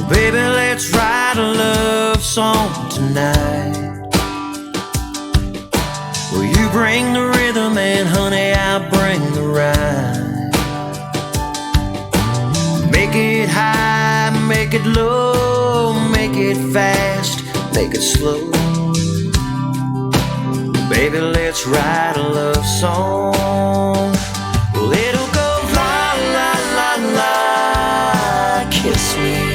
Baby, let's write a love song tonight. Well, you bring the rhythm and honey, I'll bring the rhyme. Make it high, make it low, make it fast, make it slow. Baby, let's write a love song. Well, it'll go la la la la, kiss me.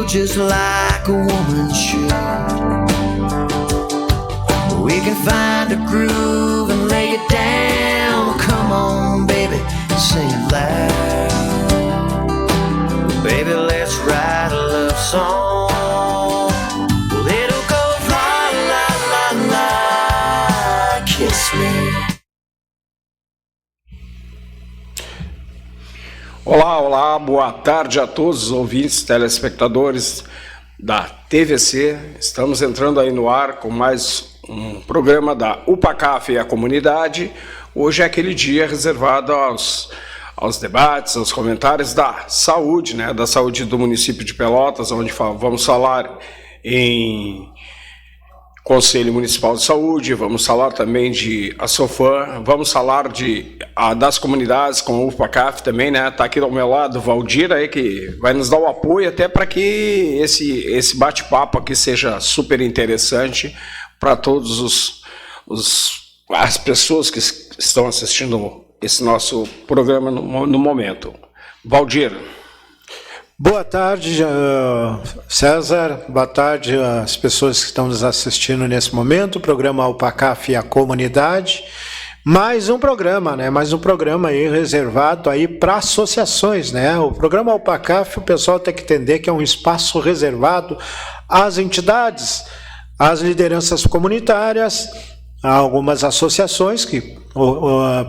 Just like a woman should. We can find a groove and lay it down. Come on, baby, say it loud. Baby, let's write a love song. Well, it'll go la la la la, kiss me. Olá, olá, boa tarde a todos os ouvintes, telespectadores da TVC. Estamos entrando aí no ar com mais um programa da UPACAF e a comunidade. Hoje é aquele dia reservado aos debates, aos comentários da saúde, né? Da saúde do município de Pelotas, onde vamos falar em Conselho Municipal de Saúde, vamos falar também de ASOFAM, vamos falar das comunidades com o UPACAF também, né? Está aqui ao meu lado o Valdir aí, que vai nos dar o apoio até para que esse bate-papo aqui seja super interessante para todos as pessoas que estão assistindo esse nosso programa no momento. Valdir. Boa tarde, César. Boa tarde às pessoas que estão nos assistindo nesse momento. O programa UPACAF e a comunidade. Mais um programa, né? Mais um programa aí reservado aí para associações, né? O programa UPACAF, o pessoal tem que entender que é um espaço reservado às entidades, às lideranças comunitárias, a algumas associações que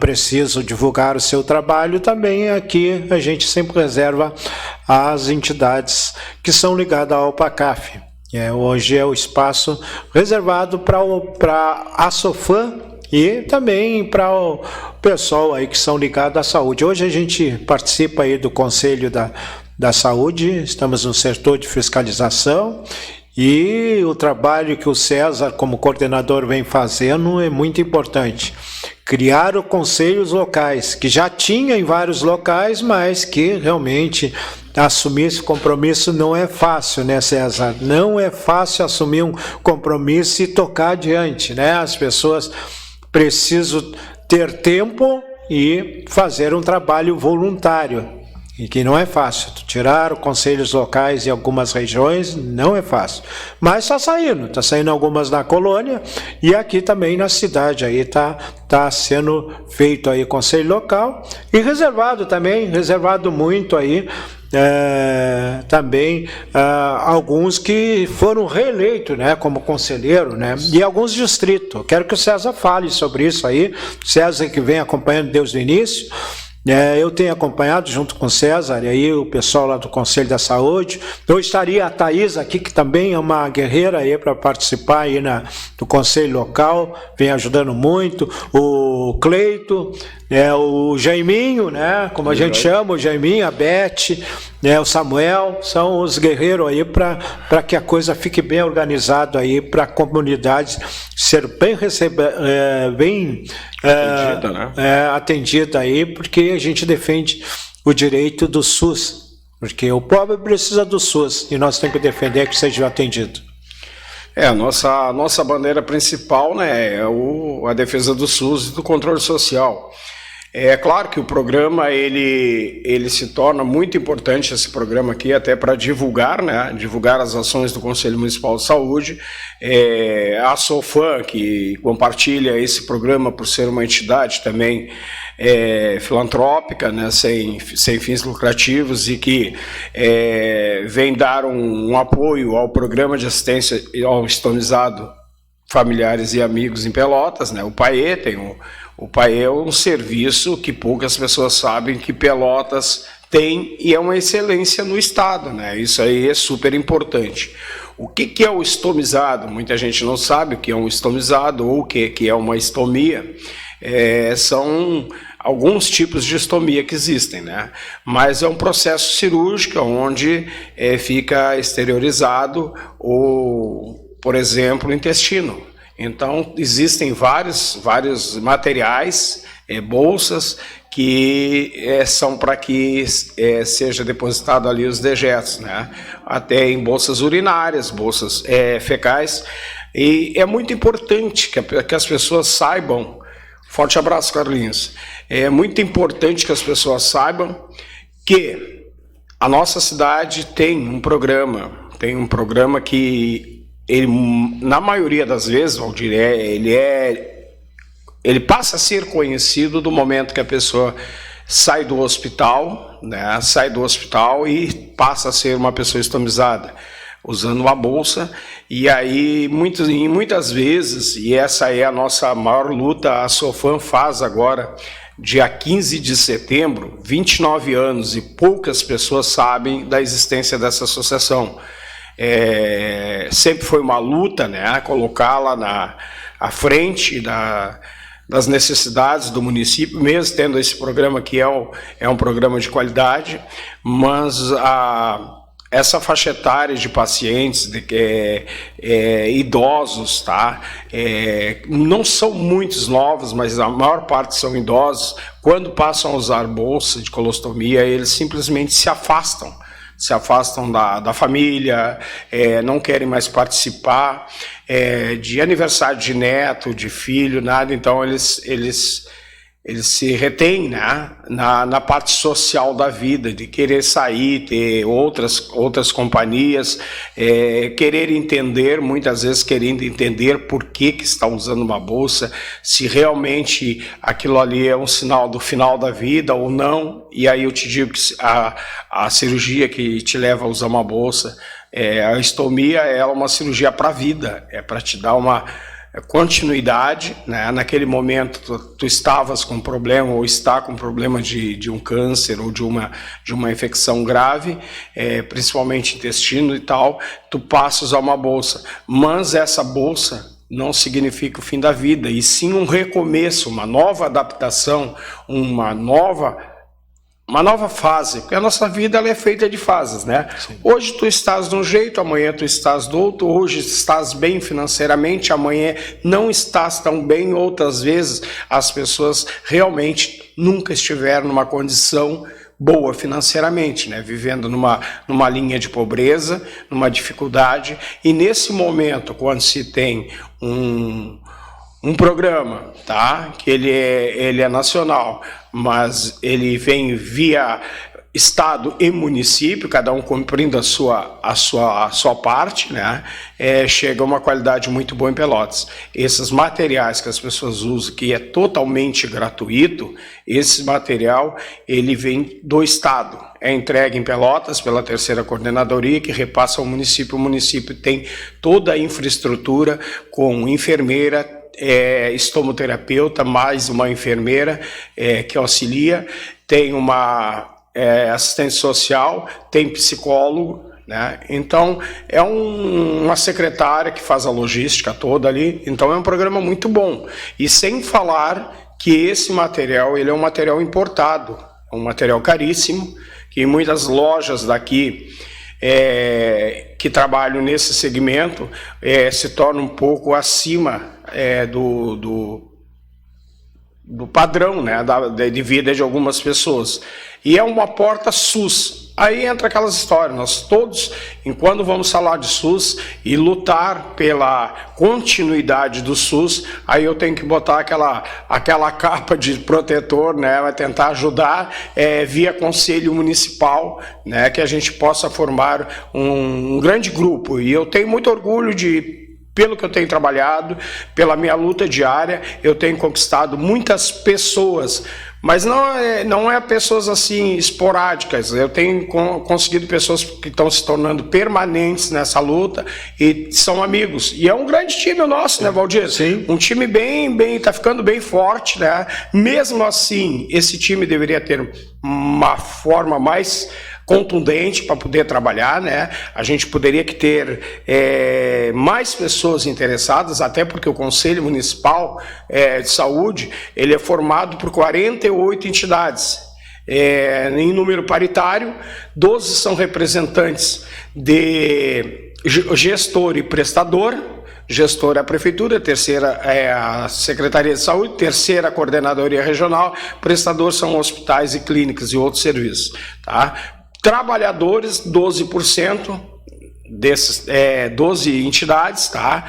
precisam divulgar o seu trabalho. Também aqui a gente sempre reserva as entidades que são ligadas ao UPACAF. Hoje é o espaço reservado para a ASOFAM e também para o pessoal aí que são ligados à saúde. Hoje a gente participa aí do Conselho da Saúde, estamos no setor de fiscalização. E o trabalho que o César, como coordenador, vem fazendo é muito importante. Criar os conselhos locais, que já tinha em vários locais, mas que realmente assumir esse compromisso não é fácil, né, César? Não é fácil assumir um compromisso e tocar adiante, né? As pessoas precisam ter tempo e fazer um trabalho voluntário. E que não é fácil. Tirar os conselhos locais em algumas regiões não é fácil. Mas está saindo algumas na colônia e aqui também na cidade aí tá sendo feito aí conselho local e reservado muito aí também alguns que foram reeleitos, né, como conselheiro, né, e alguns distritos. Quero que o César fale sobre isso aí. César que vem acompanhando desde o início. Eu tenho acompanhado junto com o César e aí o pessoal lá do Conselho da Saúde. Eu estaria a Thaís aqui, que também é uma guerreira aí para participar aí do Conselho Local, vem ajudando muito. O Cleito, o Jaiminho, né, como a gente chama, o Jaiminho, a Beth, o Samuel, são os guerreiros aí para que a coisa fique bem organizada aí para a comunidade ser bem atendida, né? Atendida aí, porque a gente defende o direito do SUS, porque o pobre precisa do SUS e nós temos que defender que seja atendido. A nossa bandeira principal, né, é a defesa do SUS e do controle social. É claro que o programa ele se torna muito importante, esse programa aqui, até para divulgar, né? Divulgar as ações do Conselho Municipal de Saúde. A SOFAM, que compartilha esse programa por ser uma entidade também filantrópica, né? Sem fins lucrativos, e que vem dar um apoio ao programa de assistência ao estomizado familiares e amigos em Pelotas, né? O PAE o PAE é um serviço que poucas pessoas sabem que Pelotas tem, e é uma excelência no estado, né? Isso aí é super importante. O que é o estomizado? Muita gente não sabe o que é um estomizado ou o que é uma estomia. São alguns tipos de estomia que existem, né? Mas é um processo cirúrgico onde fica exteriorizado por exemplo, o intestino. Então, existem vários materiais, bolsas, que são para que seja depositado ali os dejetos, né? Até em bolsas urinárias, bolsas fecais. E é muito importante que as pessoas saibam. Forte abraço, Carlinhos. É muito importante que as pessoas saibam que a nossa cidade tem um programa que ele, na maioria das vezes, Valdir, ele passa a ser conhecido do momento que a pessoa sai do hospital, né? Sai do hospital e passa a ser uma pessoa estomizada, usando uma bolsa. E aí, muitas vezes, e essa é a nossa maior luta, a SOFAM faz agora, dia 15 de setembro, 29 anos, e poucas pessoas sabem da existência dessa associação. Sempre foi uma luta, né, colocá-la à frente das necessidades do município, mesmo tendo esse programa que é um programa de qualidade, mas essa faixa etária de pacientes, idosos, tá? Não são muitos novos, mas a maior parte são idosos. Quando passam a usar bolsa de colostomia, eles simplesmente se afastam da família, não querem mais participar de aniversário de neto, de filho, nada. Então eles se retêm, né, na parte social da vida, de querer sair, ter outras companhias, querer entender, muitas vezes querendo entender por que está usando uma bolsa, se realmente aquilo ali é um sinal do final da vida ou não. E aí eu te digo que a cirurgia que te leva a usar uma bolsa, a estomia, ela é uma cirurgia para a vida, para te dar uma continuidade, né? Naquele momento tu estavas com problema ou está com problema de um câncer ou de uma infecção grave, principalmente intestino e tal, tu passas a usar uma bolsa, mas essa bolsa não significa o fim da vida, e sim um recomeço, uma nova adaptação, uma nova fase, porque a nossa vida ela é feita de fases, né? Sim. Hoje tu estás de um jeito, amanhã tu estás do outro, hoje estás bem financeiramente, amanhã não estás tão bem, outras vezes as pessoas realmente nunca estiveram numa condição boa financeiramente, né? Vivendo numa linha de pobreza, numa dificuldade, e nesse momento, quando se tem um programa, tá? Que ele é nacional, mas ele vem via estado e município, cada um cumprindo a sua parte, né? Chega a uma qualidade muito boa em Pelotas. Esses materiais que as pessoas usam, que é totalmente gratuito, esse material ele vem do estado, é entregue em Pelotas pela 3ª Coordenadoria, que repassa ao município. O município tem toda a infraestrutura com enfermeira, estomoterapeuta, mais uma enfermeira que auxilia, tem uma assistente social, tem psicólogo, né? Então é uma secretária que faz a logística toda ali. Então é um programa muito bom, e sem falar que esse material ele é um material importado, é um material caríssimo, que muitas lojas daqui que trabalham nesse segmento se tornam um pouco acima do padrão, né, de vida de algumas pessoas. E é uma porta SUS. Aí entra aquelas histórias, nós todos, enquanto vamos falar de SUS e lutar pela continuidade do SUS, aí eu tenho que botar aquela capa de protetor, né, vai tentar ajudar via Conselho Municipal, né, que a gente possa formar um grande grupo. E eu tenho muito orgulho pelo que eu tenho trabalhado, pela minha luta diária, eu tenho conquistado muitas pessoas, mas não é pessoas assim esporádicas. Eu tenho conseguido pessoas que estão se tornando permanentes nessa luta e são amigos. E é um grande time o nosso, né, Valdir? Sim. Um time tá ficando bem forte, né? Mesmo assim, esse time deveria ter uma forma mais contundente para poder trabalhar, né? A gente poderia ter mais pessoas interessadas, até porque o Conselho Municipal de Saúde ele é formado por 48 entidades. Em número paritário, 12 são representantes de gestor e prestador. Gestor é a Prefeitura, terceira é a Secretaria de Saúde, terceira a Coordenadoria Regional, prestador são hospitais e clínicas e outros serviços, tá? Trabalhadores, 12% desses 12 entidades, tá?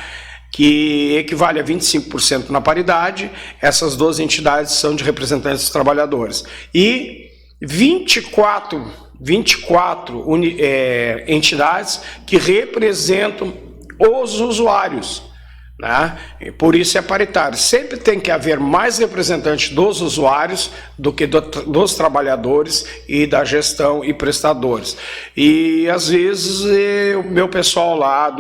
Que equivale a 25% na paridade. Essas 12 entidades são de representantes dos trabalhadores. E 24 entidades que representam os usuários, né? Por isso é paritário. Sempre tem que haver mais representantes dos usuários do que dos trabalhadores e da gestão e prestadores. E às vezes o meu pessoal lá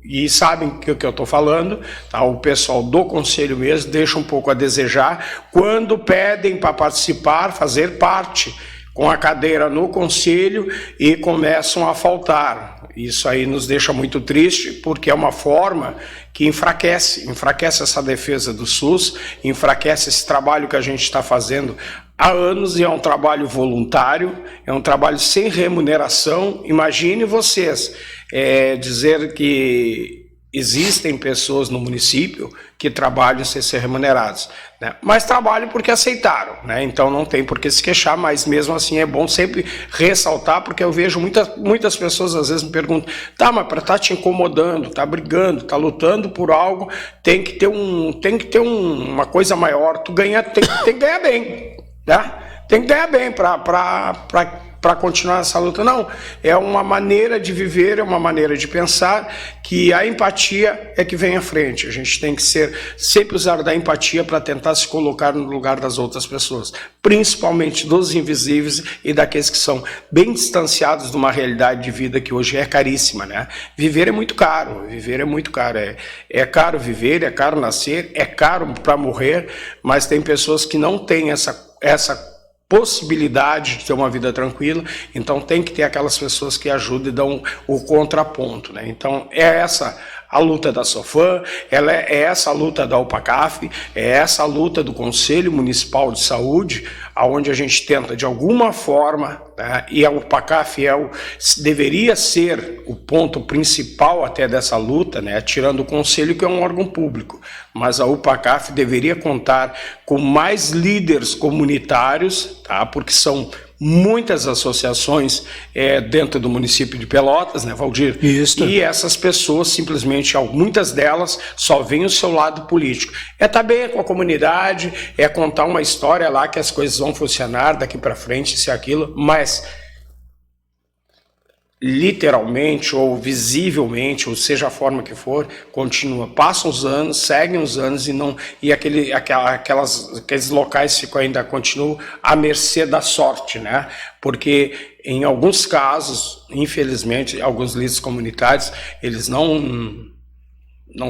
e sabem o que eu estou falando, tá? O pessoal do conselho mesmo deixa um pouco a desejar quando pedem para participar, fazer parte com a cadeira no conselho e começam a faltar. Isso aí nos deixa muito triste, porque é uma forma que enfraquece essa defesa do SUS, enfraquece esse trabalho que a gente está fazendo há anos, e é um trabalho voluntário, é um trabalho sem remuneração. Imagine vocês dizer que existem pessoas no município que trabalham sem ser remunerados, né? Mas trabalham porque aceitaram, né? Então não tem por que se queixar, mas mesmo assim é bom sempre ressaltar, porque eu vejo muitas pessoas às vezes me perguntam, tá, mas para estar te incomodando, tá brigando, tá lutando por algo, tem que ter uma coisa maior, tem que ganhar bem, né? Tem que ganhar bem para continuar essa luta. Não, é uma maneira de viver, é uma maneira de pensar, que a empatia é que vem à frente. A gente tem que sempre usar da empatia para tentar se colocar no lugar das outras pessoas, principalmente dos invisíveis e daqueles que são bem distanciados de uma realidade de vida que hoje é caríssima, né? Viver é muito caro, é caro viver, é caro nascer, é caro para morrer, mas tem pessoas que não têm essa possibilidade de ter uma vida tranquila, então tem que ter aquelas pessoas que ajudam e dão o contraponto, né? Então é essa a luta da SOFAM, é essa a luta da UPACAF, é essa a luta do Conselho Municipal de Saúde, onde a gente tenta de alguma forma, né, e a UPACAF deveria ser o ponto principal até dessa luta, né, tirando o Conselho, que é um órgão público, mas a UPACAF deveria contar com mais líderes comunitários, tá, porque são muitas associações dentro do município de Pelotas, né, Valdir? Isso. E essas pessoas, simplesmente, muitas delas só veem o seu lado político. Estar bem com a comunidade, contar uma história lá que as coisas vão funcionar daqui para frente, isso e aquilo, mas literalmente ou visivelmente, ou seja a forma que for, continua. Passam os anos, seguem os anos e aqueles locais ainda continuam à mercê da sorte, né? Porque em alguns casos, infelizmente, alguns líderes comunitários, eles não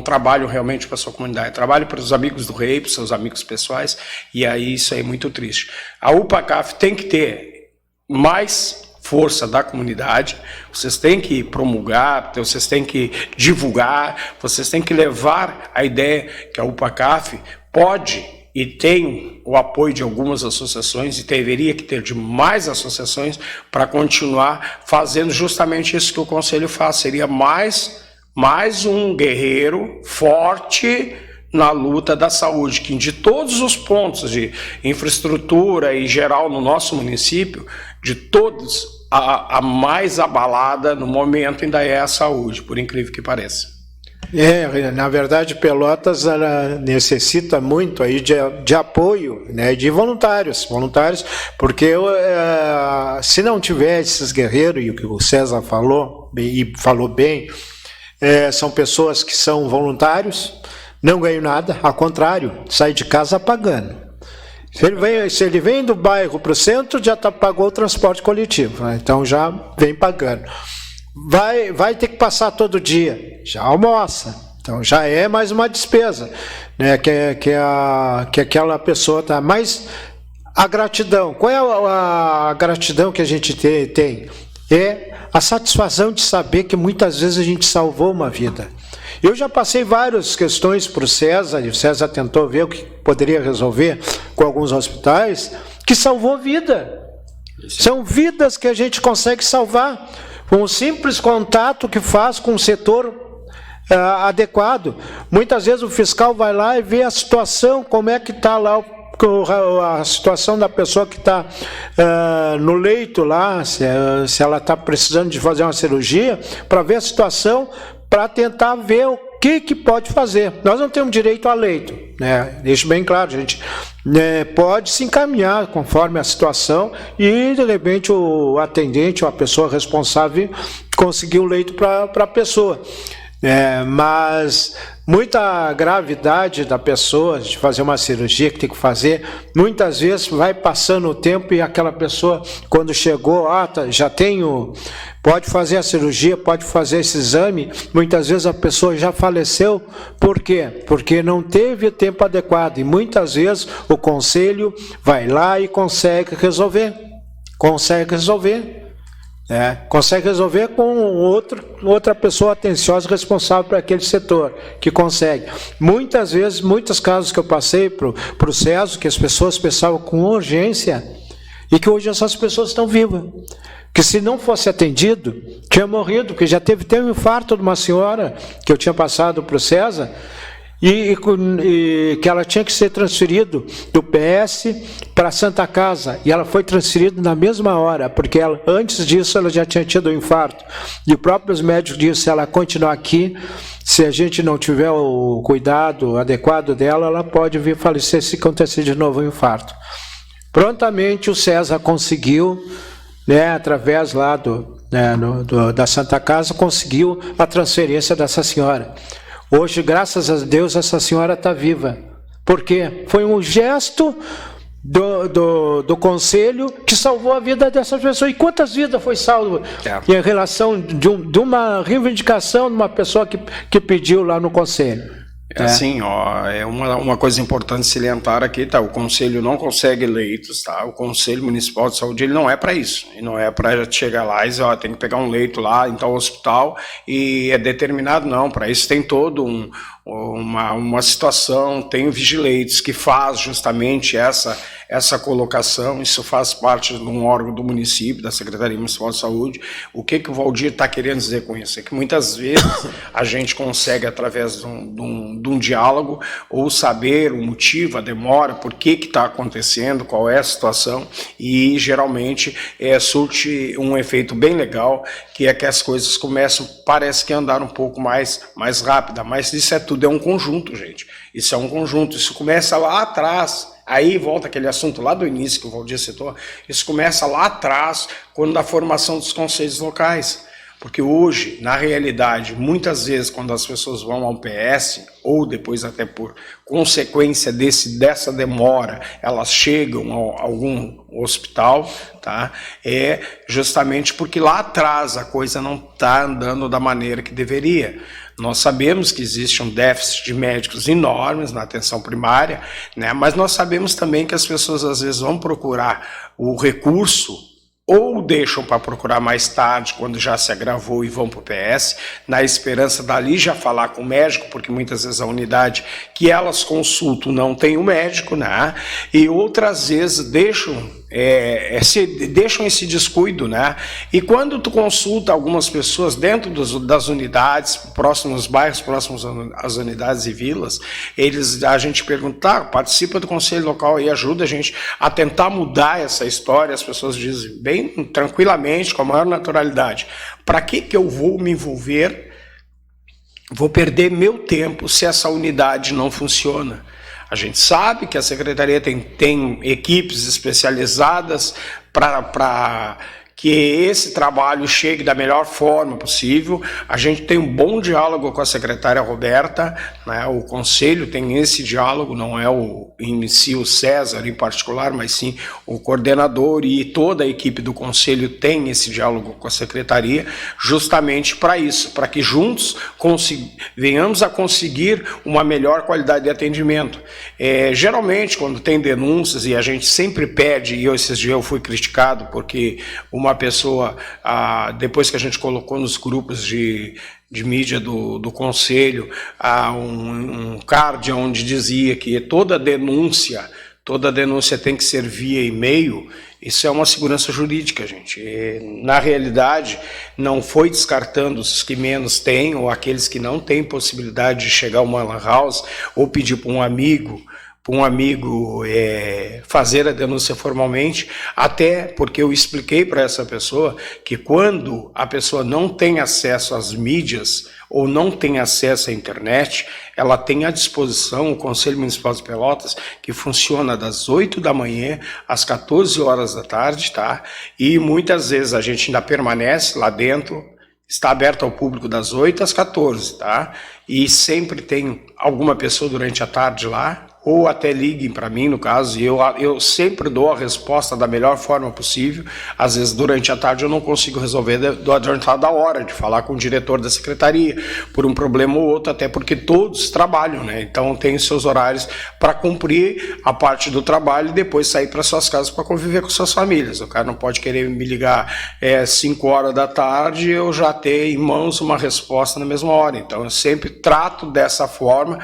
trabalham realmente para a sua comunidade, trabalham para os amigos do rei, para os seus amigos pessoais, e aí isso é muito triste. A UPACAF tem que ter mais força da comunidade, vocês têm que promulgar, vocês têm que divulgar, vocês têm que levar a ideia que a UPACAF pode e tem o apoio de algumas associações, e deveria que ter de mais associações para continuar fazendo justamente isso que o Conselho faz. Seria mais um guerreiro forte na luta da saúde, que de todos os pontos de infraestrutura e geral no nosso município, de todos, a mais abalada no momento ainda é a saúde, por incrível que pareça. Na verdade, Pelotas ela necessita muito aí de apoio, né, de voluntários, porque se não tiver esses guerreiros, e o que o César falou, e falou bem, são pessoas que são voluntários, não ganham nada, ao contrário, sai de casa pagando. Se ele vem do bairro para o centro, já pagou o transporte coletivo, né? Então já vem pagando. Vai ter que passar todo dia, já almoça, então já é mais uma despesa, né? Que aquela pessoa tá. Mas a gratidão, qual é a gratidão que a gente tem? É a satisfação de saber que muitas vezes a gente salvou uma vida. Eu já passei várias questões para o César, e o César tentou ver o que poderia resolver com alguns hospitais, que salvou vida. São vidas que a gente consegue salvar com um simples contato que faz com o setor adequado. Muitas vezes o fiscal vai lá e vê a situação, como é que está lá a situação da pessoa que está no leito lá, se ela está precisando de fazer uma cirurgia, para ver a situação, para tentar ver o que pode fazer. Nós não temos direito a leito, né? Deixo bem claro, a gente pode se encaminhar conforme a situação e, de repente, o atendente ou a pessoa responsável conseguir o leito para a pessoa. Mas muita gravidade da pessoa de fazer uma cirurgia que tem que fazer, muitas vezes vai passando o tempo e aquela pessoa, quando chegou, pode fazer a cirurgia, pode fazer esse exame, muitas vezes a pessoa já faleceu. Por quê? Porque não teve o tempo adequado, e muitas vezes o conselho vai lá e consegue resolver. Consegue resolver com outra pessoa atenciosa responsável por aquele setor, que consegue. Muitas vezes, muitos casos que eu passei para o César, que as pessoas pensavam com urgência, e que hoje essas pessoas estão vivas. Que se não fosse atendido, tinha morrido, porque já teve um infarto de uma senhora, que eu tinha passado para o César, e que ela tinha que ser transferido do PS para a Santa Casa, e ela foi transferida na mesma hora, porque antes disso ela já tinha tido um infarto, e o próprio médico disse: se ela continuar aqui, se a gente não tiver o cuidado adequado dela, ela pode vir falecer se acontecer de novo um infarto. Prontamente o César conseguiu, através lá da Santa Casa, conseguiu a transferência dessa senhora. Hoje, graças a Deus, essa senhora está viva. Por quê? Foi um gesto do conselho que salvou a vida dessa pessoa. E quantas vidas foi salvo em relação de uma reivindicação de uma pessoa que pediu lá no conselho? Assim, é uma coisa importante salientar aqui, tá? O Conselho não consegue leitos, tá? O Conselho Municipal de Saúde, ele não é para isso. Ele não é para chegar lá e dizer, tem que pegar um leito lá em tal hospital e é determinado, não. Para isso tem todo uma situação, tem o Vigileitos que faz justamente essa colocação. Isso faz parte de um órgão do município, da Secretaria Municipal de Saúde. O que o Valdir está querendo dizer com isso? É que muitas vezes a gente consegue, através de um diálogo, ou saber o motivo, a demora, por que está acontecendo, qual é a situação, e geralmente surte um efeito bem legal, que é que as coisas começam, parece que andar um pouco mais rápida, mas isso tudo é um conjunto, gente. Isso é um conjunto, isso começa lá atrás. Aí volta aquele assunto lá do início que o Valdir citou, isso começa lá atrás, quando da formação dos conselhos locais. Porque hoje, na realidade, muitas vezes, quando as pessoas vão ao PS, ou depois até por consequência dessa demora, elas chegam a algum hospital, tá? É justamente porque lá atrás a coisa não está andando da maneira que deveria. Nós sabemos que existe um déficit de médicos enormes na atenção primária, né? Mas nós sabemos também que as pessoas às vezes vão procurar o recurso ou deixam para procurar mais tarde, quando já se agravou, e vão para o PS, na esperança dali já falar com o médico, porque muitas vezes a unidade que elas consultam não tem o médico, né? E outras vezes deixam deixam esse descuido, né? E quando tu consulta algumas pessoas dentro das unidades, próximos aos bairros, próximos às unidades e vilas, a gente pergunta, participa do conselho local e ajuda a gente a tentar mudar essa história. As pessoas dizem bem tranquilamente, com a maior naturalidade, para que eu vou me envolver, vou perder meu tempo se essa unidade não funciona? A gente sabe que a Secretaria tem equipes especializadas para que esse trabalho chegue da melhor forma possível. A gente tem um bom diálogo com a secretária Roberta, né? O Conselho tem esse diálogo, não é em si o César em particular, mas sim o coordenador e toda a equipe do Conselho tem esse diálogo com a Secretaria, justamente para isso, para que juntos venhamos a conseguir uma melhor qualidade de atendimento. Geralmente, quando tem denúncias, e a gente sempre pede, e esses dias eu fui criticado porque uma pessoa, depois que a gente colocou nos grupos de mídia do Conselho, um card onde dizia que toda denúncia tem que ser via e-mail. Isso é uma segurança jurídica, gente. Na realidade, não foi descartando os que menos têm ou aqueles que não têm possibilidade de chegar a uma lan house ou pedir para um amigo fazer a denúncia formalmente, até porque eu expliquei para essa pessoa que quando a pessoa não tem acesso às mídias ou não tem acesso à internet, ela tem à disposição o Conselho Municipal de Pelotas, que funciona das 8 da manhã às 14 horas da tarde, tá? E muitas vezes a gente ainda permanece lá dentro, está aberto ao público das 8 às 14, tá? E sempre tem alguma pessoa durante a tarde lá, ou até liguem para mim, no caso, e eu sempre dou a resposta da melhor forma possível. Às vezes, durante a tarde, eu não consigo resolver do adiantado da hora, de falar com o diretor da secretaria, por um problema ou outro, até porque todos trabalham, né? Então, tem seus horários para cumprir a parte do trabalho e depois sair para suas casas para conviver com suas famílias. O cara não pode querer me ligar 5 horas da tarde e eu já ter em mãos uma resposta na mesma hora. Então, eu sempre trato dessa forma,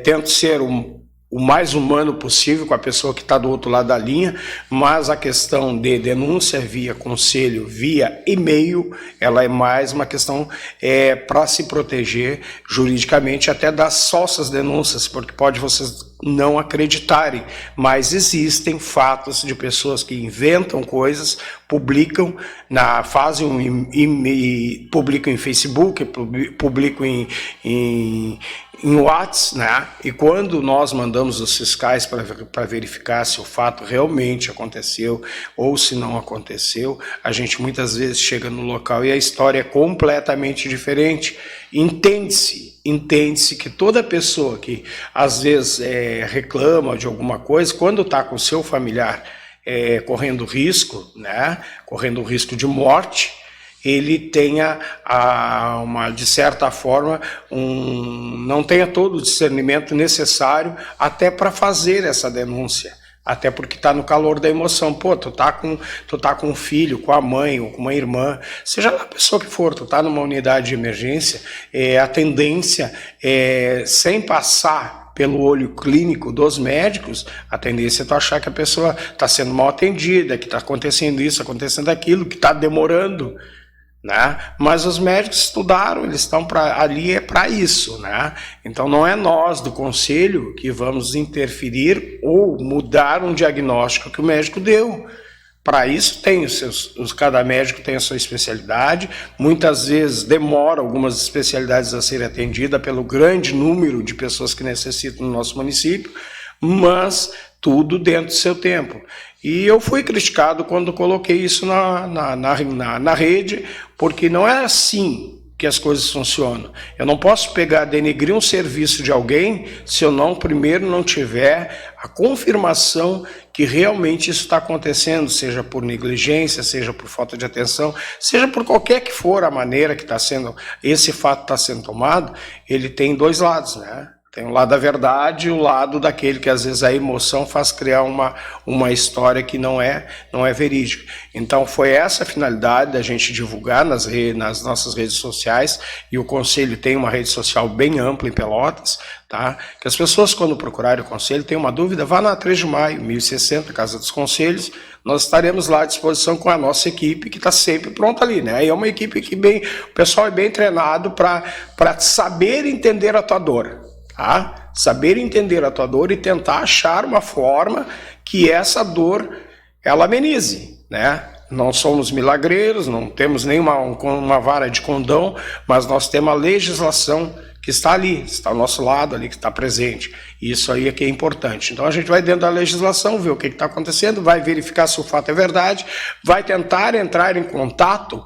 tento ser o mais humano possível com a pessoa que está do outro lado da linha, mas a questão de denúncia via conselho, via e-mail, ela é mais uma questão para se proteger juridicamente até das falsas denúncias, porque pode vocês não acreditarem, mas existem fatos de pessoas que inventam coisas, publicam, publicam em Facebook, publicam em WhatsApp, né? E quando nós mandamos os fiscais para verificar se o fato realmente aconteceu ou se não aconteceu, a gente muitas vezes chega no local e a história é completamente diferente. Entende-se que toda pessoa que às vezes reclama de alguma coisa, quando está com o seu familiar correndo risco, né? Correndo risco de morte, ele tenha, de certa forma, não tenha todo o discernimento necessário até para fazer essa denúncia. Até porque está no calor da emoção. Pô, tu tá com um filho, com a mãe ou com uma irmã, seja a pessoa que for, tu tá numa unidade de emergência, a tendência sem passar pelo olho clínico dos médicos, a tendência é tu achar que a pessoa está sendo mal atendida, que está acontecendo isso, acontecendo aquilo, que está demorando, né? Mas os médicos estudaram, eles estão ali para isso, né? Então não é nós do conselho que vamos interferir ou mudar um diagnóstico que o médico deu. Para isso cada médico tem a sua especialidade, muitas vezes demora algumas especialidades a serem atendidas pelo grande número de pessoas que necessitam no nosso município, mas tudo dentro do seu tempo. E eu fui criticado quando coloquei isso na rede, porque não é assim que as coisas funcionam. Eu não posso denegrir um serviço de alguém se eu primeiro não tiver a confirmação que realmente isso está acontecendo, seja por negligência, seja por falta de atenção, seja por qualquer que for a maneira que esse fato está sendo tomado, ele tem dois lados, né? Tem o lado da verdade e o lado daquele que às vezes a emoção faz criar uma história que não é verídica. Então foi essa a finalidade da gente divulgar nas nossas redes sociais, e o Conselho tem uma rede social bem ampla em Pelotas, tá? Que as pessoas, quando procurarem o Conselho, têm uma dúvida, vá na 3 de Maio, 1060, Casa dos Conselhos, nós estaremos lá à disposição com a nossa equipe, que está sempre pronta ali, né? E é uma equipe que o pessoal é bem treinado para saber entender a tua dor. Tá? Saber entender a tua dor e tentar achar uma forma que essa dor ela amenize, né? Não somos milagreiros, não temos nenhuma vara de condão, mas nós temos a legislação que está ali, está ao nosso lado ali, que está presente. Isso aí é que é importante. Então a gente vai dentro da legislação, ver o que está acontecendo, vai verificar se o fato é verdade, vai tentar entrar em contato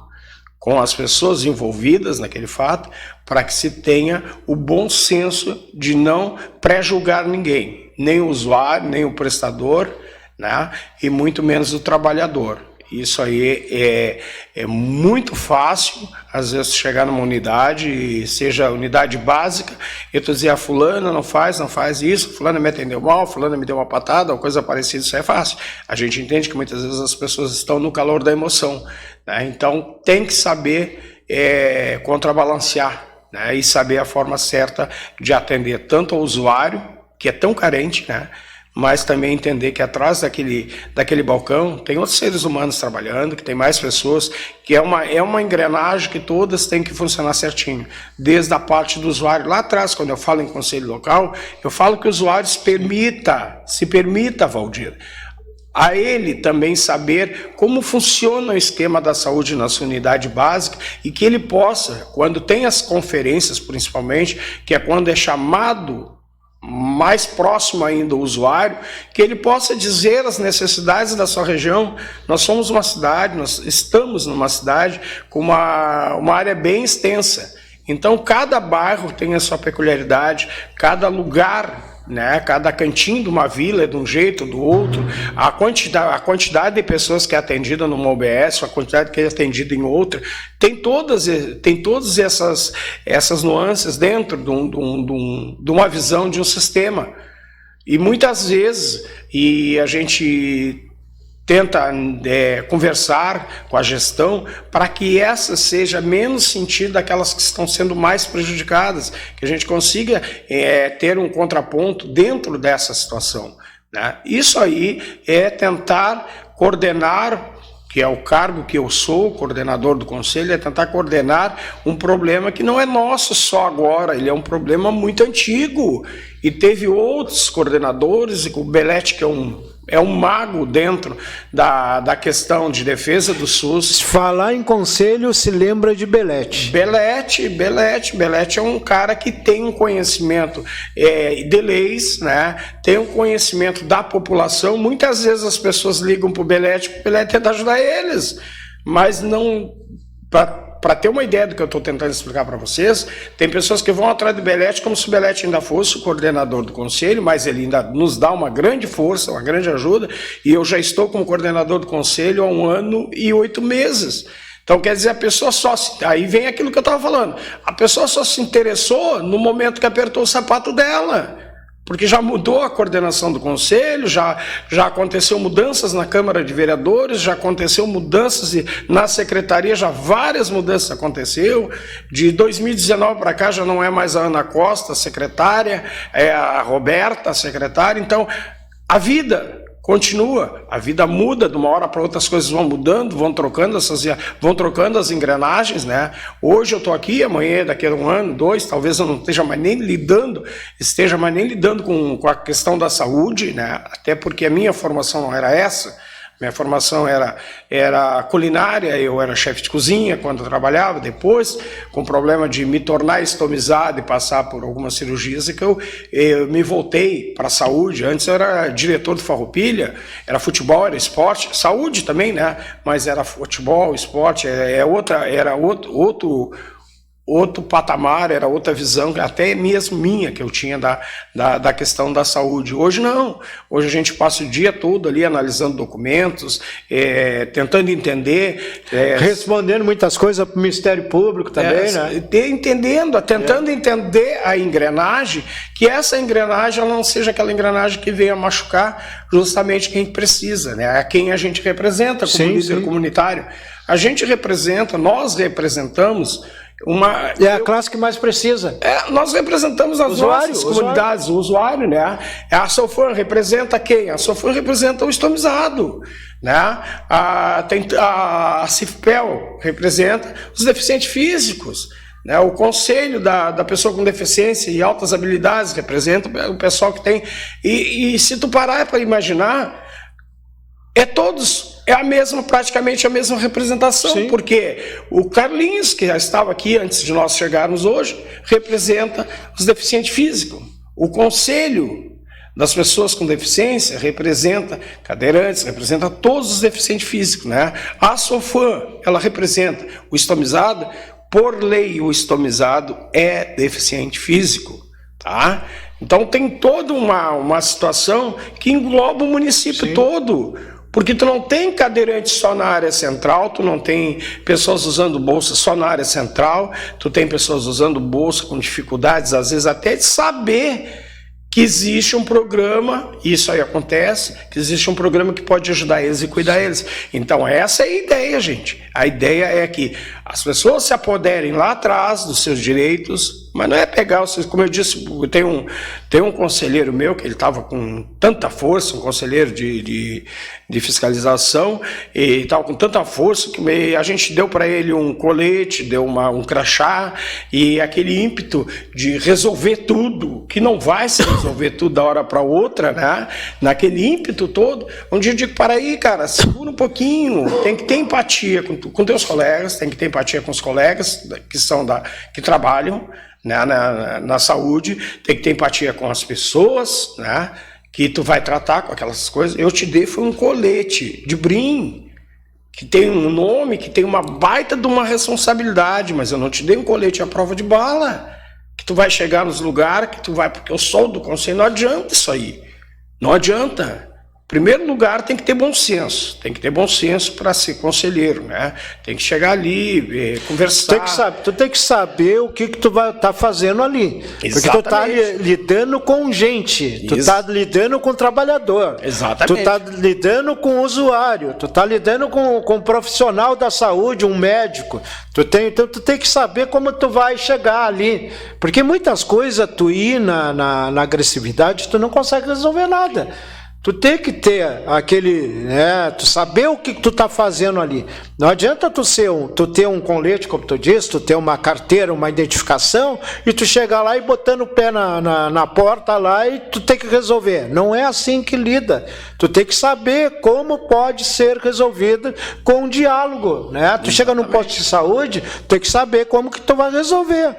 com as pessoas envolvidas naquele fato, para que se tenha o bom senso de não pré-julgar ninguém, nem o usuário, nem o prestador, né? E muito menos o trabalhador. Isso aí é muito fácil, às vezes, chegar numa unidade, seja unidade básica, e tu dizer, fulana não faz isso, fulana me atendeu mal, fulana me deu uma patada, ou coisa parecida, isso é fácil. A gente entende que muitas vezes as pessoas estão no calor da emoção, né? Então tem que saber contrabalancear, né? E saber a forma certa de atender tanto ao usuário, que é tão carente, né? Mas também entender que atrás daquele balcão tem outros seres humanos trabalhando, que tem mais pessoas, que é uma engrenagem que todas têm que funcionar certinho, desde a parte do usuário. Lá atrás, quando eu falo em conselho local, eu falo que o usuário se permita, Valdir, a ele também saber como funciona o esquema da saúde na sua unidade básica, e que ele possa, quando tem as conferências principalmente, que é quando é chamado mais próximo ainda do usuário, que ele possa dizer as necessidades da sua região. Nós somos uma cidade, nós estamos numa cidade com uma área bem extensa. Então, cada bairro tem a sua peculiaridade, cada lugar, né, cada cantinho de uma vila é de um jeito ou do outro, a quantidade de pessoas que é atendida numa OBS, a quantidade que é atendida em outra, tem todas essas nuances dentro de uma visão de um sistema. E muitas vezes, a gente tenta conversar com a gestão para que essa seja menos sentido daquelas que estão sendo mais prejudicadas, que a gente consiga ter um contraponto dentro dessa situação, né? Isso aí é tentar coordenar, que é o cargo que eu sou, coordenador do conselho, é tentar coordenar um problema que não é nosso só agora, ele é um problema muito antigo, e teve outros coordenadores, e o Belete, que é um mago dentro da questão de defesa do SUS. Falar em conselho se lembra de Belete. Belete é um cara que tem um conhecimento de leis, né? Tem um conhecimento da população. Muitas vezes as pessoas ligam para o Belete tenta ajudar eles, mas não... Para ter uma ideia do que eu estou tentando explicar para vocês, tem pessoas que vão atrás do Belete como se o Belete ainda fosse o coordenador do conselho, mas ele ainda nos dá uma grande força, uma grande ajuda, e eu já estou como coordenador do conselho há 1 ano e 8 meses. Então, quer dizer, a pessoa aí vem aquilo que eu estava falando, a pessoa só se interessou no momento que apertou o sapato dela, porque já mudou a coordenação do conselho, já aconteceu mudanças na Câmara de Vereadores, já aconteceu mudanças na secretaria, já várias mudanças aconteceu. De 2019 para cá já não é mais a Ana Costa, a secretária, é a Roberta, a secretária. Então, a vida continua, a vida muda, de uma hora para outra as coisas vão mudando, vão trocando as engrenagens, né? Hoje eu estou aqui, amanhã, daqui a 1 ano, 2, talvez eu não esteja mais nem lidando com a questão da saúde, né? Até porque a minha formação não era essa. Minha formação era culinária, eu era chefe de cozinha quando eu trabalhava, depois, com o problema de me tornar estomizado e passar por algumas cirurgias, que eu me voltei para a saúde. Antes eu era diretor do Farroupilha, era futebol, era esporte, saúde também, né? Mas era futebol, esporte, era outro outro patamar, era outra visão, até mesmo minha, que eu tinha da questão da saúde. Hoje não. Hoje a gente passa o dia todo ali analisando documentos, tentando entender. Respondendo muitas coisas para o Ministério Público também, né? Tentando entender a engrenagem, que essa engrenagem ela não seja aquela engrenagem que venha machucar justamente quem precisa, né? A quem a gente representa como líder comunitário. Nós representamos a classe que mais precisa. Nós representamos as nossas comunidades, o usuário, né? A Sofam representa quem? A Sofam representa o estomizado, né? A CIFPEL representa os deficientes físicos, né? O conselho da pessoa com deficiência e altas habilidades representa o pessoal que tem. E se tu parar para imaginar, praticamente a mesma representação. Sim. Porque o Carlinhos, que já estava aqui antes de nós chegarmos hoje, representa os deficientes físicos. O Conselho das Pessoas com Deficiência representa cadeirantes, representa todos os deficientes físicos, né? A Sofam, ela representa o estomizado. Por lei, o estomizado é deficiente físico, tá? Então tem toda uma situação que engloba o município todo. Porque tu não tem cadeirante só na área central, tu não tem pessoas usando bolsa só na área central, tu tem pessoas usando bolsa com dificuldades, às vezes até de saber que existe um programa, isso aí acontece, que existe um programa que pode ajudar eles e cuidar eles. Então essa é a ideia, gente. A ideia é que as pessoas se apoderem lá atrás dos seus direitos, mas não é pegar, como eu disse, tem um conselheiro meu que ele estava com tanta força, um conselheiro de fiscalização, e estava com tanta força que a gente deu para ele um colete, deu um crachá, e aquele ímpeto de resolver tudo, que não vai se resolver tudo da hora para outra, né? Naquele ímpeto todo, onde eu digo, para aí, cara, segura um pouquinho, tem que ter empatia com teus colegas, tem que ter empatia com os colegas que trabalham, né, na saúde, tem que ter empatia com as pessoas, né, que tu vai tratar com aquelas coisas. Eu te dei foi um colete de brim, que tem um nome, que tem uma baita de uma responsabilidade, mas eu não te dei um colete à prova de bala, que tu vai chegar nos lugares, que tu vai, porque eu sou do conselho, não adianta isso aí, não adianta. Em primeiro lugar, tem que ter bom senso. Tem que ter bom senso para ser conselheiro, né? Tem que chegar ali, conversar. Tu tem que saber o que tu vai estar fazendo ali. Exatamente. Porque tu está lidando com gente, tu está lidando com o trabalhador. Exatamente. Tu está lidando com o usuário, tu está lidando com um profissional da saúde, um médico. Então tu tem que saber como tu vai chegar ali. Porque muitas coisas, tu ir na agressividade, tu não consegue resolver nada. Tu tem que ter tu saber o que tu tá fazendo ali. Não adianta tu ter um colete, como tu disse, tu ter uma carteira, uma identificação, e tu chegar lá e botando o pé na porta lá e tu tem que resolver. Não é assim que lida. Tu tem que saber como pode ser resolvido com um diálogo, né? Tu chega num posto de saúde, tu tem que saber como que tu vai resolver,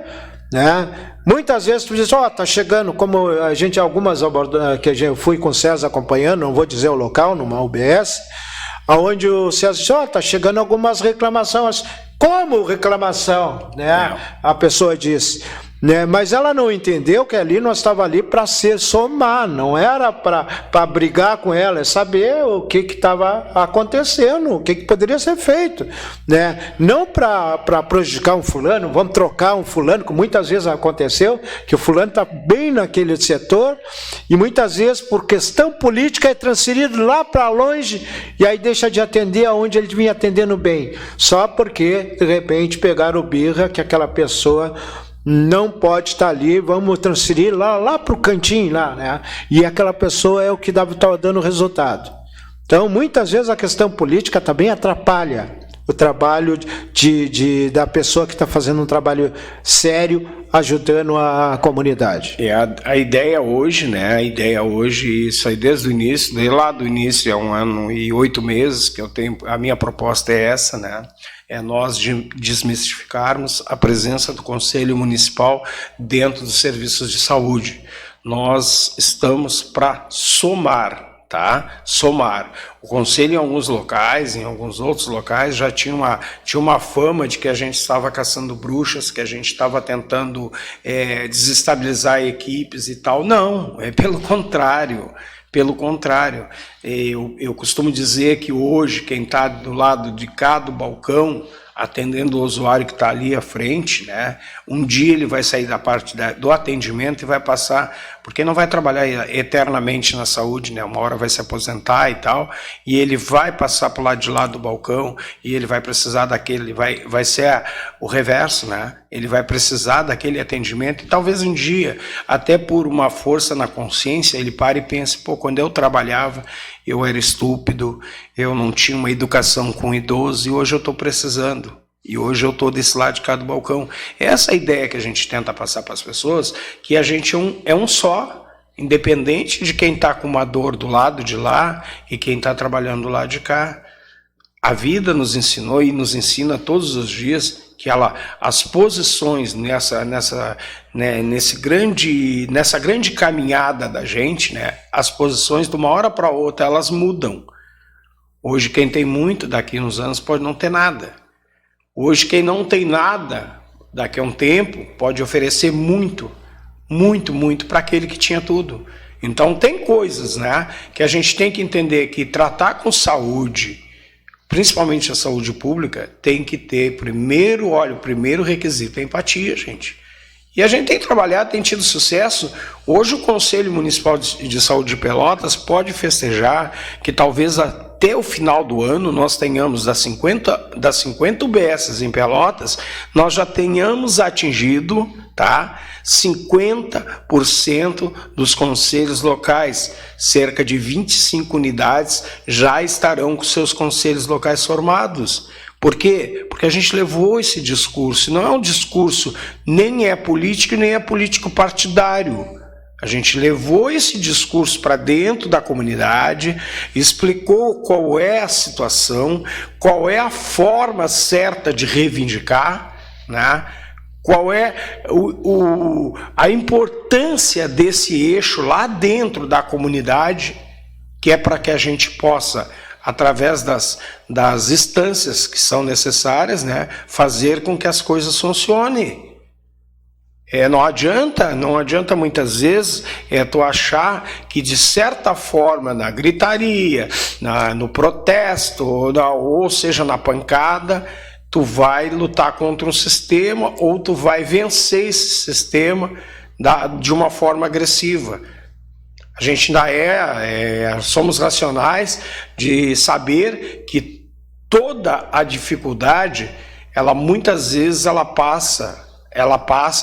né? Muitas vezes tu diz, tá chegando, como a gente, algumas que eu fui com o César acompanhando, não vou dizer o local, numa UBS, onde o César disse, tá chegando algumas reclamações. Como reclamação? Né? A pessoa disse, né? Mas ela não entendeu que ali nós estávamos ali para se somar, não era para brigar com ela, é saber o que estava acontecendo, o que poderia ser feito, né? Não para prejudicar um fulano, vamos trocar um fulano, que muitas vezes aconteceu, que o fulano está bem naquele setor, e muitas vezes por questão política é transferido lá para longe, e aí deixa de atender aonde ele vinha atendendo bem, só porque de repente pegaram o birra que aquela pessoa não pode estar ali, vamos transferir lá para o cantinho, lá, né? E aquela pessoa é o que estava dando resultado. Então, muitas vezes a questão política também atrapalha o trabalho da pessoa que está fazendo um trabalho sério, ajudando a comunidade. A ideia hoje, né? A ideia hoje, isso aí desde o início, desde lá do início, é 1 ano e 8 meses que eu tenho, a minha proposta é essa, né? É nós desmistificarmos a presença do Conselho Municipal dentro dos serviços de saúde. Nós estamos para somar, tá? Somar. O conselho em alguns locais, em alguns outros locais, já tinha uma fama de que a gente estava caçando bruxas, que a gente estava tentando desestabilizar equipes e tal. Não, é pelo contrário. Pelo contrário, eu costumo dizer que hoje quem está do lado de cá do balcão, atendendo o usuário que está ali à frente, né? Um dia ele vai sair da parte do atendimento e vai passar, porque não vai trabalhar eternamente na saúde, né? Uma hora vai se aposentar e tal, e ele vai passar para o lado de lá do balcão e ele vai precisar daquele, vai ser o reverso, né? Ele vai precisar daquele atendimento e talvez um dia, até por uma força na consciência, ele pare e pense, pô, quando eu trabalhava, eu era estúpido, eu não tinha uma educação com idoso e hoje eu estou precisando. E hoje eu estou desse lado de cá do balcão. Essa é a ideia que a gente tenta passar para as pessoas, que a gente é um só, independente de quem está com uma dor do lado de lá e quem está trabalhando do lado de cá. A vida nos ensinou e nos ensina todos os dias que as posições nessa grande caminhada da gente, né, as posições de uma hora para outra elas mudam. Hoje quem tem muito, daqui a uns anos pode não ter nada. Hoje quem não tem nada, daqui a um tempo pode oferecer muito, muito, muito para aquele que tinha tudo. Então tem coisas, né, que a gente tem que entender que tratar com saúde, principalmente a saúde pública, tem que ter o primeiro requisito é empatia, gente. E a gente tem trabalhado, tem tido sucesso. Hoje o Conselho Municipal de Saúde de Pelotas pode festejar que talvez até o final do ano nós tenhamos das 50 UBSs em Pelotas, nós já tenhamos atingido, tá, 50% dos conselhos locais. Cerca de 25 unidades já estarão com seus conselhos locais formados. Por quê? Porque a gente levou esse discurso, não é um discurso, nem é político, nem é político partidário. A gente levou esse discurso para dentro da comunidade, explicou qual é a situação, qual é a forma certa de reivindicar, né? Qual é a importância desse eixo lá dentro da comunidade, que é para que a gente possa, através das instâncias que são necessárias, né, fazer com que as coisas funcionem. Não adianta muitas vezes tu achar que de certa forma na gritaria, no protesto, ou seja, na pancada, tu vai lutar contra um sistema ou tu vai vencer esse sistema de uma forma agressiva. A gente ainda somos racionais de saber que toda a dificuldade, muitas vezes ela passa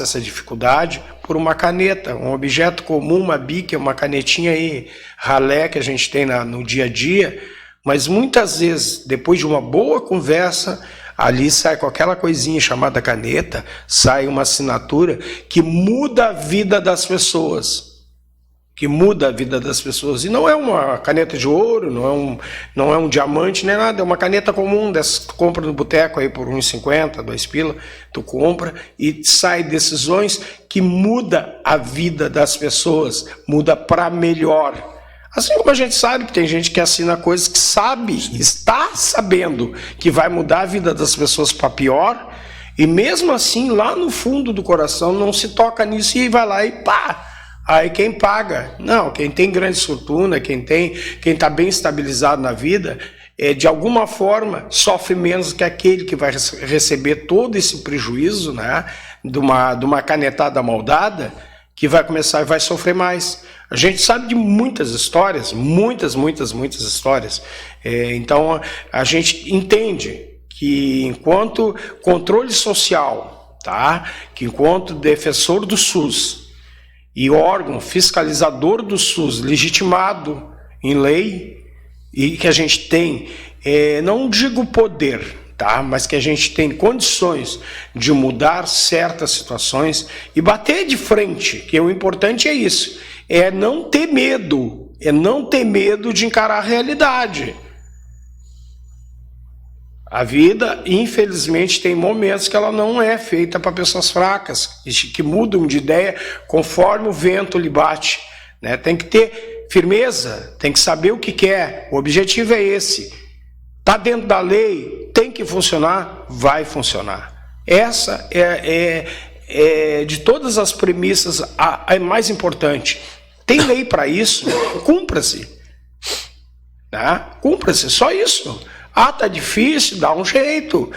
essa dificuldade por uma caneta, um objeto comum, uma bica, uma canetinha aí, ralé que a gente tem no dia a dia, mas muitas vezes, depois de uma boa conversa, ali sai com aquela coisinha chamada caneta, sai uma assinatura que muda a vida das pessoas. E não é uma caneta de ouro, não é um diamante, nem nada, é uma caneta comum, dessas que tu compra no boteco aí por R$1,50, 2 pila, tu compra e sai decisões que muda a vida das pessoas, muda para melhor. Assim como a gente sabe que tem gente que assina coisas que está sabendo que vai mudar a vida das pessoas para pior, e mesmo assim, lá no fundo do coração, não se toca nisso e vai lá e pá! Aí quem paga? Não, quem tem grande fortuna, quem está bem estabilizado na vida, de alguma forma sofre menos que aquele que vai receber todo esse prejuízo, né, de uma canetada maldada, que vai começar e vai sofrer mais. A gente sabe de muitas histórias, muitas histórias. Então a gente entende que enquanto controle social, tá, que enquanto defensor do SUS e órgão fiscalizador do SUS legitimado em lei, e que a gente tem, não digo poder, tá? Mas que a gente tem condições de mudar certas situações e bater de frente, que o importante é isso, é não ter medo de encarar a realidade. A vida, infelizmente, tem momentos que ela não é feita para pessoas fracas, que mudam de ideia conforme o vento lhe bate, né? Tem que ter ter firmeza, tem que saber o que quer, o objetivo é esse. Está dentro da lei, tem que funcionar, vai funcionar. Essa é de todas as premissas a mais importante. Tem lei para isso, cumpra-se. Né? Cumpra-se, só isso. Tá difícil, dá um jeito.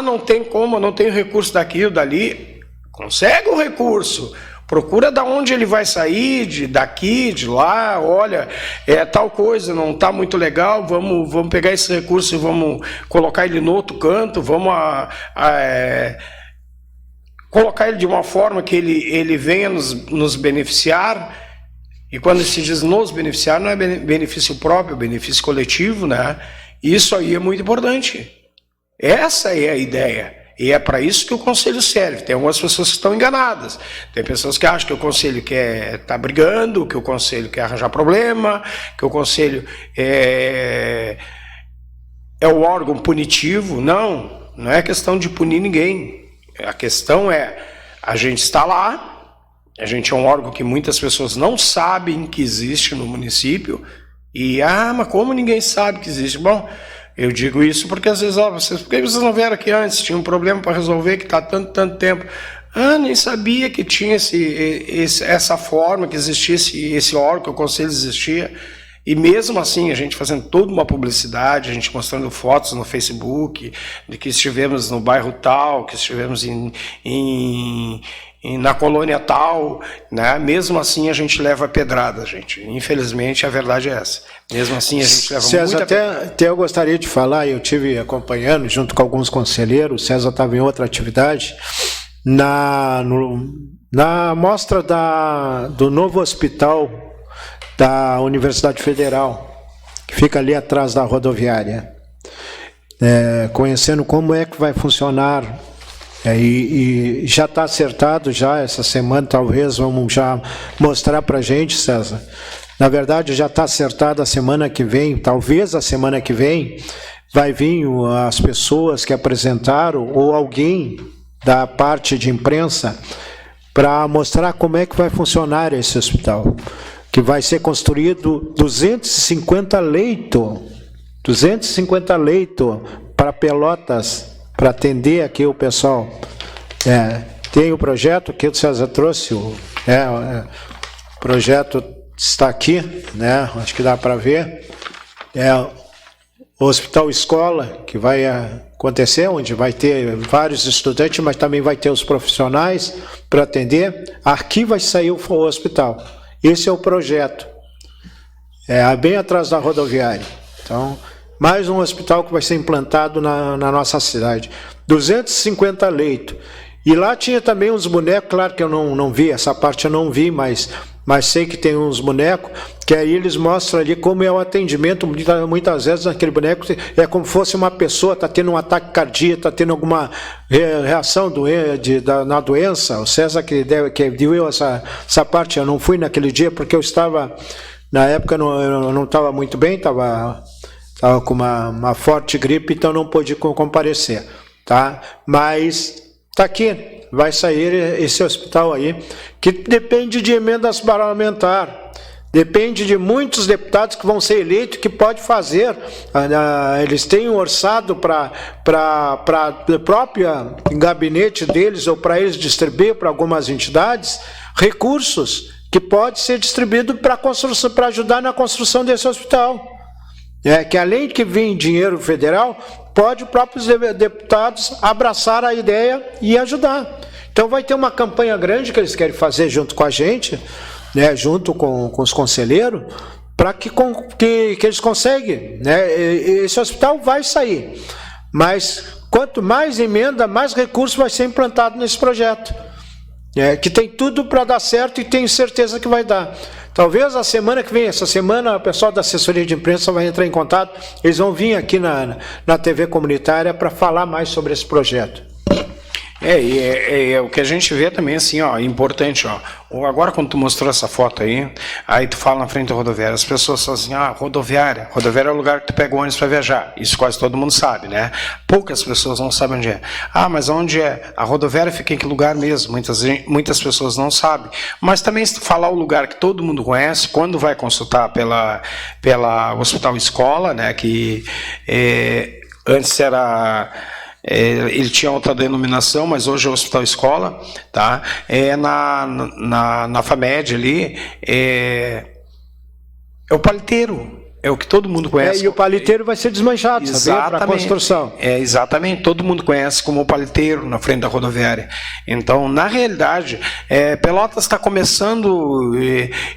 Não tem como, não tem recurso daquilo, dali. Consegue o recurso. Procura da onde ele vai sair, daqui, de lá, olha, tal coisa, não está muito legal, vamos pegar esse recurso e vamos colocar ele no outro canto, vamos colocar ele de uma forma que ele venha nos beneficiar. E quando se diz nos beneficiar, não é benefício próprio, é benefício coletivo, né? Isso aí é muito importante. Essa é a ideia. E é para isso que o conselho serve. Tem algumas pessoas que estão enganadas. Tem pessoas que acham que o conselho quer estar brigando, que o conselho quer arranjar problema, que o conselho é o órgão punitivo. Não é questão de punir ninguém. A questão é, a gente está lá, a gente é um órgão que muitas pessoas não sabem que existe no município. E, mas como ninguém sabe que existe? Bom, eu digo isso porque às vezes, por que vocês não vieram aqui antes? Tinha um problema para resolver que está tanto tempo. Nem sabia que tinha essa forma, que existia esse órgão, que o conselho existia. E mesmo assim, a gente fazendo toda uma publicidade, a gente mostrando fotos no Facebook, de que estivemos no bairro tal, que estivemos na colônia tal, né? Mesmo assim a gente leva pedrada, gente. Infelizmente a verdade é essa. Mesmo assim a gente leva César, muita pedrada. Até eu gostaria de falar, eu tive acompanhando junto com alguns conselheiros, o César estava em outra atividade, na mostra do novo hospital da Universidade Federal, que fica ali atrás da rodoviária, conhecendo como é que vai funcionar. E já está acertado, já essa semana talvez vamos já mostrar para a gente, César. Na verdade já está acertado a semana que vem, talvez a semana que vem vai vir as pessoas que apresentaram ou alguém da parte de imprensa para mostrar como é que vai funcionar esse hospital, que vai ser construído 250 leitos para Pelotas, para atender aqui o pessoal. Tem o projeto que o César trouxe, o projeto está aqui, né? Acho que dá para ver. O Hospital Escola, que vai acontecer, onde vai ter vários estudantes, mas também vai ter os profissionais para atender. Aqui vai sair o hospital. Esse é o projeto. Bem atrás da rodoviária. Então, mais um hospital que vai ser implantado na nossa cidade. 250 leitos. E lá tinha também uns bonecos, claro que eu não vi, essa parte eu não vi, mas sei que tem uns bonecos, que aí eles mostram ali como é o atendimento. Muitas vezes aquele boneco é como se fosse uma pessoa, está tendo um ataque cardíaco, está tendo alguma reação na doença. O César que viu essa parte, eu não fui naquele dia porque eu estava, na época eu não estava muito bem, estava com uma forte gripe, então não pude comparecer, tá? Mas está aqui, vai sair esse hospital aí, que depende de emendas parlamentares, depende de muitos deputados que vão ser eleitos, que pode fazer, eles têm um orçado para o próprio gabinete deles, ou para eles distribuir para algumas entidades, recursos que pode ser distribuído para ajudar na construção desse hospital. Que além de vir dinheiro federal, pode os próprios deputados abraçar a ideia e ajudar. Então vai ter uma campanha grande que eles querem fazer junto com a gente, né, junto com os conselheiros, para que eles conseguem. Né, esse hospital vai sair, mas quanto mais emenda, mais recurso vai ser implantado nesse projeto. Que tem tudo para dar certo e tenho certeza que vai dar. Talvez a semana que vem, essa semana, o pessoal da assessoria de imprensa vai entrar em contato, eles vão vir aqui na TV comunitária para falar mais sobre esse projeto. O que a gente vê também, assim, ó, importante, ó. Agora, quando tu mostrou essa foto aí tu fala na frente da rodoviária, as pessoas falam assim, rodoviária é o lugar que tu pega o ônibus para viajar. Isso quase todo mundo sabe, né? Poucas pessoas não sabem onde é. Mas onde é? A rodoviária fica em que lugar mesmo? Muitas pessoas não sabem. Mas também, se tu falar o lugar que todo mundo conhece, quando vai consultar pela Hospital Escola, né, que antes era... ele tinha outra denominação, mas hoje é o Hospital Escola, tá? Na FAMED ali, é o paliteiro, é o que todo mundo conhece. E o paliteiro vai ser desmanchado, sabe? Para a construção. Exatamente, todo mundo conhece como o paliteiro na frente da rodoviária. Então, na realidade, Pelotas está começando,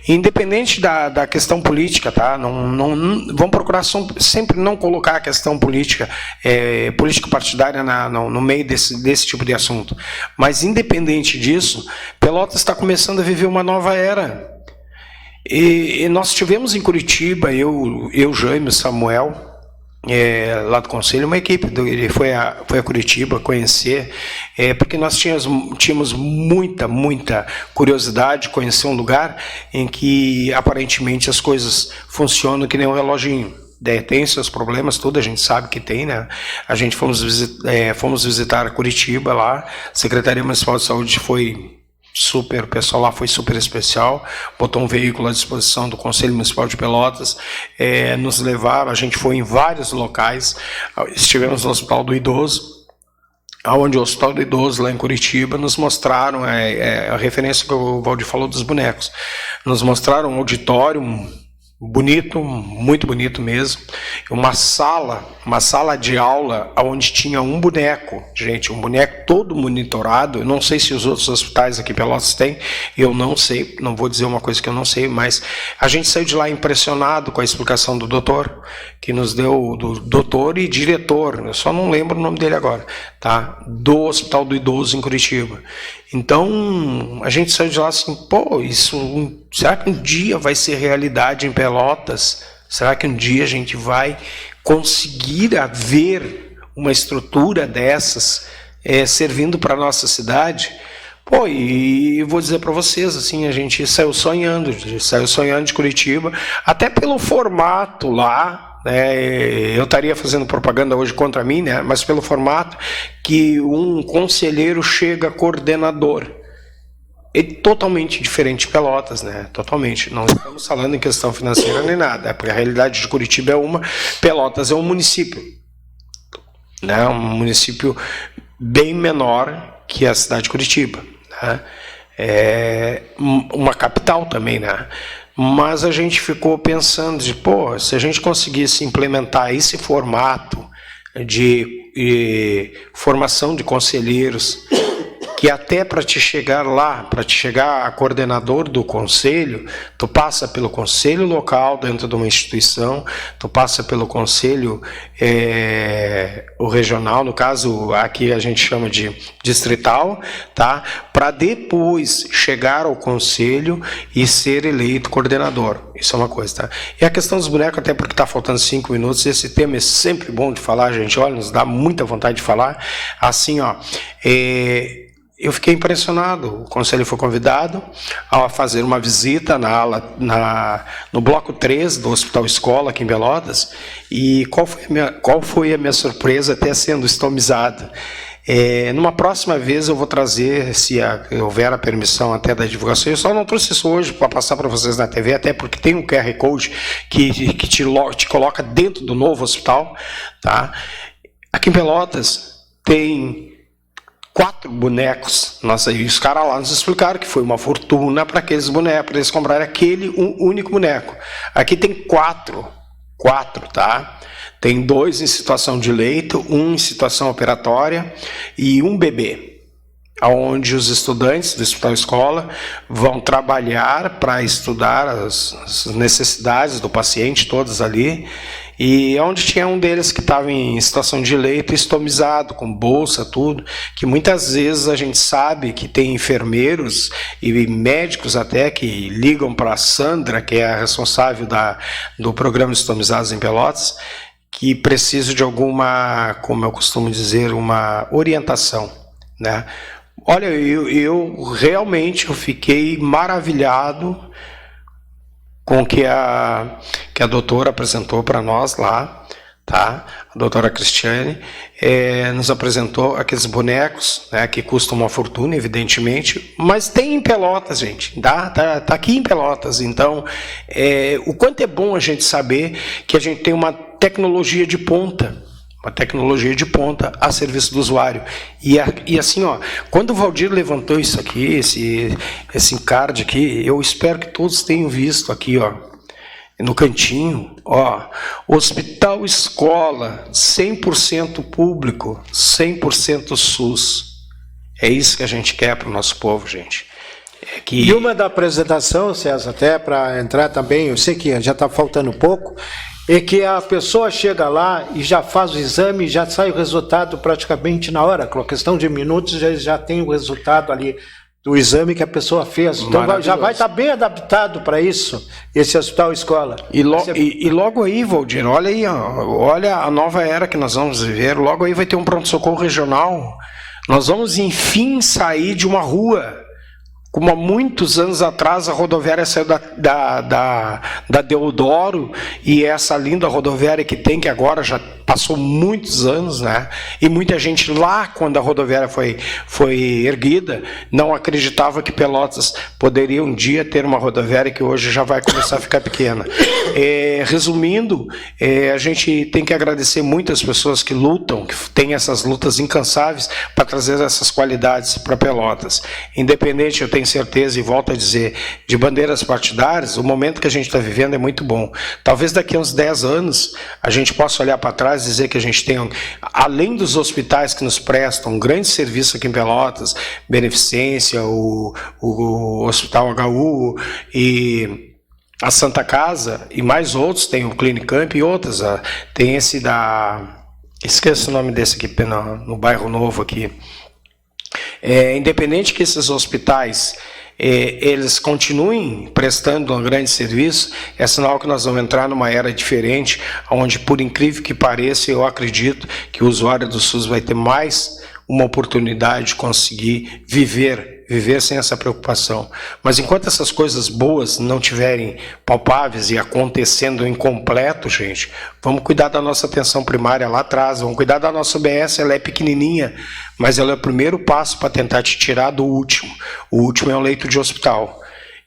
independente da questão política, tá? Vamos procurar sempre não colocar a questão política, político-partidária no meio desse tipo de assunto. Mas, independente disso, Pelotas está começando a viver uma nova era. E nós tivemos em Curitiba, eu Jaime, Samuel, lá do Conselho, uma equipe, ele foi a Curitiba conhecer, porque nós tínhamos muita curiosidade de conhecer um lugar em que aparentemente as coisas funcionam que nem um reloginho. Tem seus problemas, tudo a gente sabe que tem, né? A gente fomos visitar Curitiba lá, a Secretaria Municipal de Saúde foi... o pessoal lá foi super especial, botou um veículo à disposição do Conselho Municipal de Pelotas, nos levaram, a gente foi em vários locais, estivemos no Hospital do Idoso, onde o Hospital do Idoso, lá em Curitiba, nos mostraram, a referência que o Valdir falou dos bonecos, nos mostraram um auditório bonito, muito bonito mesmo, uma sala de aula onde tinha um boneco, gente, um boneco todo monitorado. Eu não sei se os outros hospitais aqui em Pelotas têm, eu não sei, não vou dizer uma coisa que eu não sei, mas a gente saiu de lá impressionado com a explicação do doutor, que nos deu, do doutor e diretor, eu só não lembro o nome dele agora, tá? Do Hospital do Idoso em Curitiba. Então, a gente saiu de lá assim, será que um dia vai ser realidade em Pelotas? Será que um dia a gente vai conseguir ver uma estrutura dessas servindo para a nossa cidade? E vou dizer para vocês, assim, a gente saiu sonhando de Curitiba, até pelo formato lá, eu estaria fazendo propaganda hoje contra mim, né? Mas pelo formato que um conselheiro chega coordenador. É totalmente diferente de Pelotas, né? Totalmente. Não estamos falando em questão financeira nem nada, porque a realidade de Curitiba é uma, Pelotas é um município, né? Um município bem menor que a cidade de Curitiba, né? É uma capital também, né? Mas a gente ficou pensando se a gente conseguisse implementar esse formato de formação de conselheiros, que até para te chegar lá, para te chegar a coordenador do conselho, tu passa pelo conselho local dentro de uma instituição, tu passa pelo conselho o regional, no caso aqui a gente chama de distrital, tá? Para depois chegar ao conselho e ser eleito coordenador. Isso é uma coisa, tá? E a questão dos bonecos, até porque está faltando 5 minutos, esse tema é sempre bom de falar, gente, olha, nos dá muita vontade de falar, assim, eu fiquei impressionado. O conselho foi convidado a fazer uma visita no bloco 3 do Hospital Escola, aqui em Pelotas, e qual foi a minha surpresa, até sendo estomizado. Numa próxima vez eu vou trazer, se houver a permissão até da divulgação, eu só não trouxe isso hoje para passar para vocês na TV, até porque tem um QR Code que te coloca dentro do novo hospital, tá? Aqui em Pelotas tem 4 bonecos. Nossa, e os caras lá nos explicaram que foi uma fortuna para aqueles bonecos, para eles comprarem aquele único boneco. Aqui tem 4, tá? Tem 2 em situação de leito, 1 em situação operatória e 1 bebê, onde os estudantes do Hospital Escola vão trabalhar para estudar as necessidades do paciente, todas ali, e onde tinha um deles que estava em situação de leito, estomizado, com bolsa, tudo, que muitas vezes a gente sabe que tem enfermeiros e médicos até que ligam para a Sandra, que é a responsável do programa Estomizados em Pelotas, que precisam de alguma, como eu costumo dizer, uma orientação né? Olha, eu realmente fiquei maravilhado com o que a doutora apresentou para nós lá, tá? A doutora Cristiane nos apresentou aqueles bonecos, né, que custam uma fortuna, evidentemente, mas tem em Pelotas, gente, tá aqui em Pelotas. Então, o quanto é bom a gente saber que a gente tem uma tecnologia de ponta, a serviço do usuário. E assim, ó, quando o Valdir levantou isso aqui, esse encarte aqui, eu espero que todos tenham visto aqui, ó, no cantinho, ó, Hospital Escola, 100% público, 100% SUS. É isso que a gente quer para o nosso povo, gente. E uma da apresentação, César, até para entrar também, eu sei que já está faltando pouco, é que a pessoa chega lá e já faz o exame, já sai o resultado praticamente na hora, com questão de minutos já tem o resultado ali do exame que a pessoa fez. Então já vai estar bem adaptado para isso, esse Hospital Escola. E logo aí, Valdir, olha aí, olha a nova era que nós vamos viver, logo aí vai ter um pronto-socorro regional. Nós vamos, enfim, sair de uma rua. Como há muitos anos atrás a rodoviária saiu da Deodoro, e essa linda rodoviária que tem, que agora já passou muitos anos, né? E muita gente lá, quando a rodoviária foi erguida, não acreditava que Pelotas poderia um dia ter uma rodoviária que hoje já vai começar a ficar pequena. Resumindo, a gente tem que agradecer muito as pessoas que lutam, que têm essas lutas incansáveis para trazer essas qualidades para Pelotas. Independente, eu tenho certeza, e volto a dizer, de bandeiras partidárias, o momento que a gente está vivendo é muito bom. Talvez daqui a uns 10 anos a gente possa olhar para trás e dizer que a gente tem, além dos hospitais que nos prestam um grande serviço aqui em Pelotas, Beneficência, o Hospital HU e a Santa Casa, e mais outros, tem o Clinicamp e outras, tem esse esqueço o nome desse aqui, no bairro Novo aqui. Independente que esses hospitais eles continuem prestando um grande serviço, é sinal que nós vamos entrar numa era diferente, onde, por incrível que pareça, eu acredito que o usuário do SUS vai ter mais uma oportunidade de conseguir viver sem essa preocupação. Mas enquanto essas coisas boas não tiverem palpáveis e acontecendo incompleto, gente, vamos cuidar da nossa atenção primária lá atrás, vamos cuidar da nossa UBS, ela é pequenininha, mas ela é o primeiro passo para tentar te tirar do último. O último é o leito de hospital.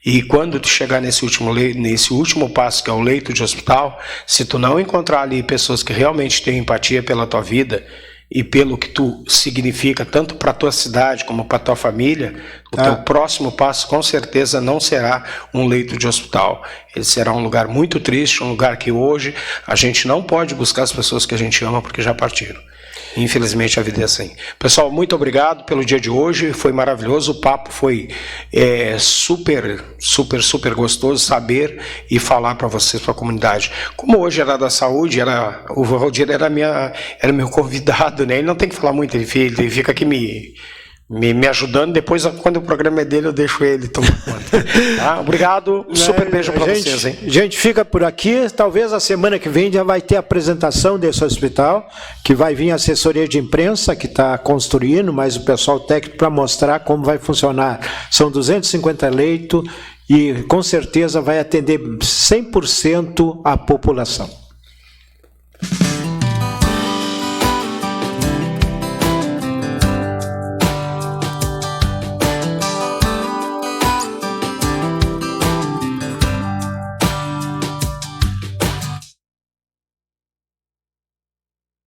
E quando tu chegar nesse último passo, que é o leito de hospital, se tu não encontrar ali pessoas que realmente têm empatia pela tua vida e pelo que tu significa, tanto para a tua cidade como para a tua família, o teu próximo passo com certeza não será um leito de hospital. Ele será um lugar muito triste, um lugar que hoje a gente não pode buscar as pessoas que a gente ama porque já partiram. Infelizmente a vida é assim. Pessoal, muito obrigado pelo dia de hoje, foi maravilhoso, o papo foi super gostoso saber e falar para vocês, para a comunidade. Como hoje era da saúde, o Valdir era meu convidado, né? Ele não tem que falar muito, ele fica aqui me ajudando, depois quando o programa é dele eu deixo ele tomar conta. Tá? Obrigado, super beijo para vocês, hein? Gente, fica por aqui, talvez a semana que vem já vai ter a apresentação desse hospital, que vai vir a assessoria de imprensa, que está construindo, mas o pessoal técnico para mostrar como vai funcionar. São 250 leitos e com certeza vai atender 100% a população.